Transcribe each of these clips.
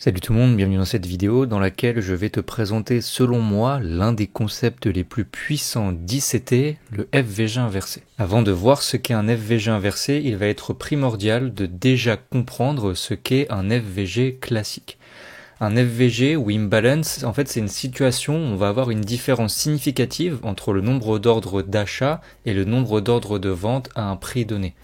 Salut tout le monde, bienvenue dans cette vidéo dans laquelle je vais te présenter selon moi l'un des concepts les plus puissants d'ICT, le FVG inversé. Avant de voir ce qu'est un FVG inversé, il va être primordial de déjà comprendre ce qu'est un FVG classique. Un FVG ou imbalance, en fait c'est une situation où on va avoir une différence significative entre le nombre d'ordres d'achat et le nombre d'ordres de vente à un prix donné.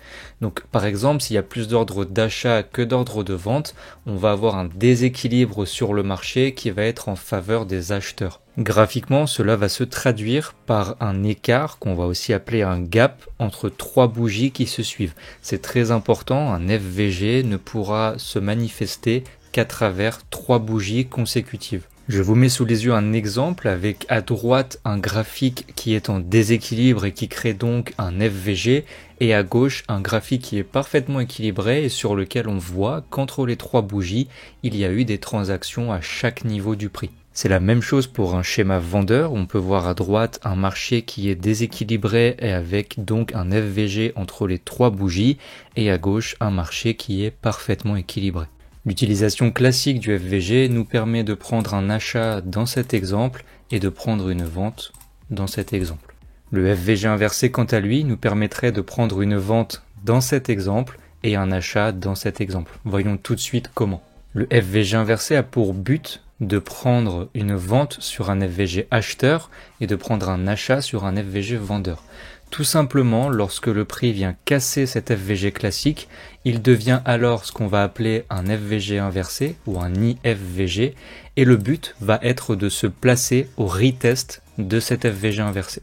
Donc par exemple, s'il y a plus d'ordres d'achat que d'ordres de vente, on va avoir un déséquilibre sur le marché qui va être en faveur des acheteurs. Graphiquement, cela va se traduire par un écart qu'on va aussi appeler un gap entre trois bougies qui se suivent. C'est très important, un FVG ne pourra se manifester qu'à travers trois bougies consécutives. Je vous mets sous les yeux un exemple avec à droite un graphique qui est en déséquilibre et qui crée donc un FVG et à gauche un graphique qui est parfaitement équilibré et sur lequel on voit qu'entre les trois bougies, il y a eu des transactions à chaque niveau du prix. C'est la même chose pour un schéma vendeur, on peut voir à droite un marché qui est déséquilibré et avec donc un FVG entre les trois bougies et à gauche un marché qui est parfaitement équilibré. L'utilisation classique du FVG nous permet de prendre un achat dans cet exemple et de prendre une vente dans cet exemple. Le FVG inversé, quant à lui, nous permettrait de prendre une vente dans cet exemple et un achat dans cet exemple. Voyons tout de suite comment. Le FVG inversé a pour but de prendre une vente sur un FVG acheteur et de prendre un achat sur un FVG vendeur. Tout simplement, lorsque le prix vient casser cet FVG classique, il devient alors ce qu'on va appeler un FVG inversé ou un IFVG et le but va être de se placer au retest de cet FVG inversé.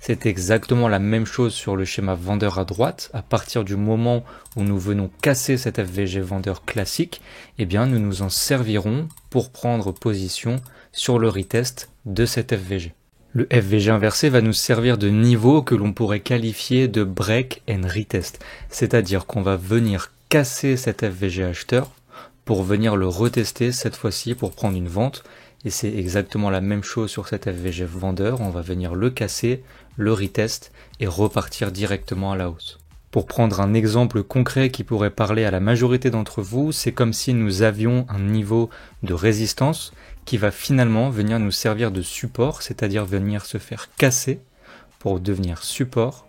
C'est exactement la même chose sur le schéma vendeur à droite. À partir du moment où nous venons casser cet FVG vendeur classique, eh bien nous nous en servirons pour prendre position sur le retest de cet FVG. Le FVG inversé va nous servir de niveau que l'on pourrait qualifier de break and retest, c'est-à-dire qu'on va venir casser cet FVG acheteur pour venir le retester cette fois-ci pour prendre une vente. Et c'est exactement la même chose sur cet FVG vendeur, on va venir le casser, le retest et repartir directement à la hausse. Pour prendre un exemple concret qui pourrait parler à la majorité d'entre vous, c'est comme si nous avions un niveau de résistance qui va finalement venir nous servir de support, c'est-à-dire venir se faire casser pour devenir support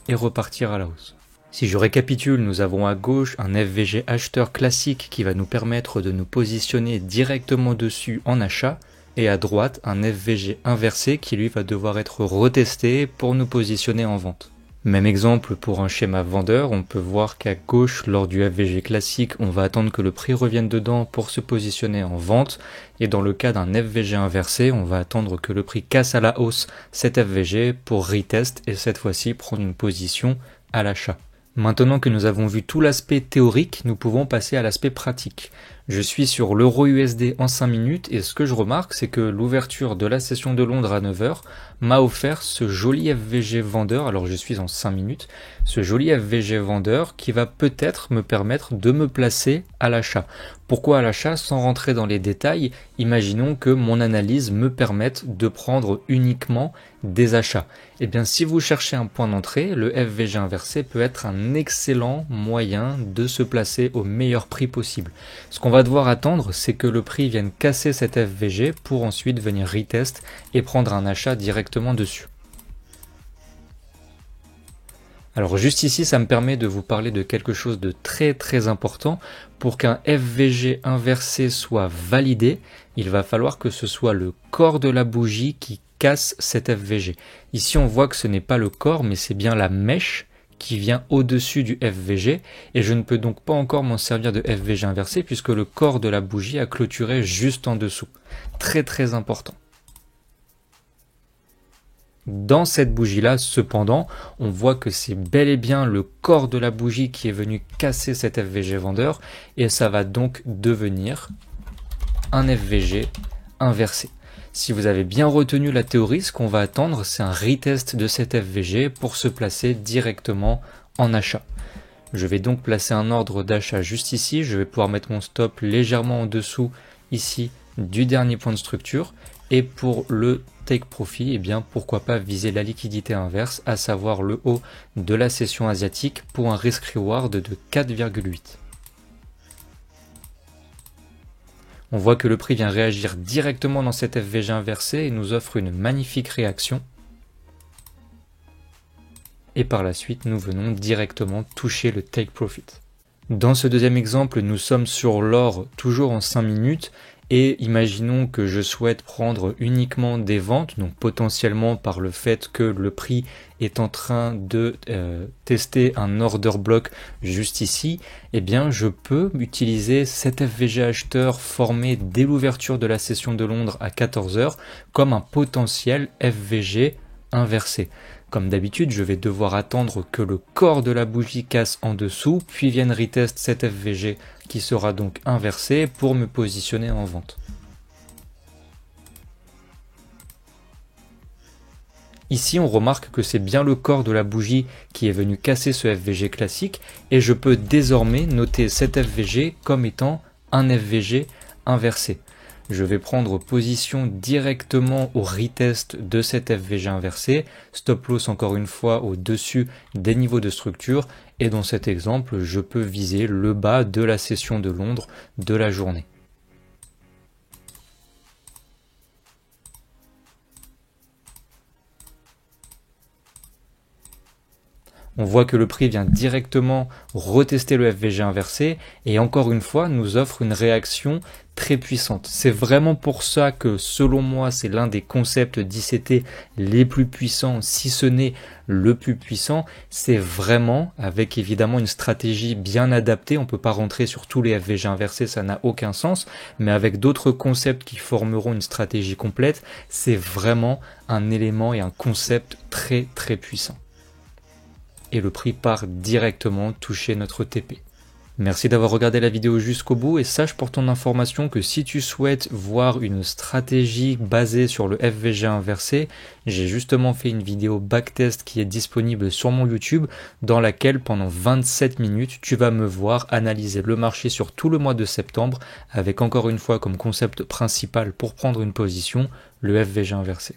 et repartir à la hausse. Si je récapitule, nous avons à gauche un FVG acheteur classique qui va nous permettre de nous positionner directement dessus en achat, et à droite un FVG inversé qui lui va devoir être retesté pour nous positionner en vente. Même exemple pour un schéma vendeur, on peut voir qu'à gauche, lors du FVG classique, on va attendre que le prix revienne dedans pour se positionner en vente, et dans le cas d'un FVG inversé, on va attendre que le prix casse à la hausse cet FVG pour retest et cette fois-ci prendre une position à l'achat. Maintenant que nous avons vu tout l'aspect théorique, nous pouvons passer à l'aspect pratique. Je suis sur l'euro USD en 5 minutes et ce que je remarque, c'est que l'ouverture de la session de Londres à 9h m'a offert ce joli FVG vendeur, alors je suis en 5 minutes, ce joli FVG vendeur qui va peut-être me permettre de me placer à l'achat. Pourquoi à l'achat? Sans rentrer dans les détails, imaginons que mon analyse me permette de prendre uniquement des achats. Eh bien, si vous cherchez un point d'entrée, le FVG inversé peut être un excellent moyen de se placer au meilleur prix possible. Ce qu'on va devoir attendre, c'est que le prix vienne casser cet FVG pour ensuite venir retest et prendre un achat directement dessus. Alors juste ici, ça me permet de vous parler de quelque chose de très important. Pour qu'un FVG inversé soit validé, il va falloir que ce soit le corps de la bougie qui casse cet FVG. Ici, on voit que ce n'est pas le corps, mais c'est bien la mèche qui vient au-dessus du FVG et je ne peux donc pas encore m'en servir de FVG inversé puisque le corps de la bougie a clôturé juste en dessous. Très important. Dans cette bougie-là, cependant, on voit que c'est bel et bien le corps de la bougie qui est venu casser cet FVG vendeur et ça va donc devenir un FVG inversé. Si vous avez bien retenu la théorie, ce qu'on va attendre, c'est un retest de cet FVG pour se placer directement en achat. Je vais donc placer un ordre d'achat juste ici. Je vais pouvoir mettre mon stop légèrement en dessous ici du dernier point de structure. Et pour le take profit, eh bien pourquoi pas viser la liquidité inverse, à savoir le haut de la session asiatique pour un risk reward de 4,8. On voit que le prix vient réagir directement dans cet FVG inversé et nous offre une magnifique réaction. Et par la suite, nous venons directement toucher le take profit. Dans ce deuxième exemple, nous sommes sur l'or toujours en 5 minutes et imaginons que je souhaite prendre uniquement des ventes, donc potentiellement par le fait que le prix est en train de tester un order block juste ici, eh bien je peux utiliser cet FVG acheteur formé dès l'ouverture de la session de Londres à 14 h comme un potentiel FVG inversé. Comme d'habitude, je vais devoir attendre que le corps de la bougie casse en dessous, puis vienne retest cet FVG qui sera donc inversé pour me positionner en vente. Ici, on remarque que c'est bien le corps de la bougie qui est venu casser ce FVG classique et je peux désormais noter cet FVG comme étant un FVG inversé. Je vais prendre position directement au retest de cet FVG inversé, stop loss encore une fois au-dessus des niveaux de structure et dans cet exemple, je peux viser le bas de la session de Londres de la journée. On voit que le prix vient directement retester le FVG inversé et encore une fois nous offre une réaction très puissante. C'est vraiment pour ça que selon moi c'est l'un des concepts d'ICT les plus puissants, si ce n'est le plus puissant. C'est vraiment avec évidemment une stratégie bien adaptée. On ne peut pas rentrer sur tous les FVG inversés, ça n'a aucun sens, mais avec d'autres concepts qui formeront une stratégie complète, c'est vraiment un élément et un concept très très puissant. Et le prix part directement toucher notre TP. Merci d'avoir regardé la vidéo jusqu'au bout et sache pour ton information que si tu souhaites voir une stratégie basée sur le FVG inversé, j'ai justement fait une vidéo backtest qui est disponible sur mon YouTube dans laquelle pendant 27 minutes tu vas me voir analyser le marché sur tout le mois de septembre avec encore une fois comme concept principal pour prendre une position le FVG inversé.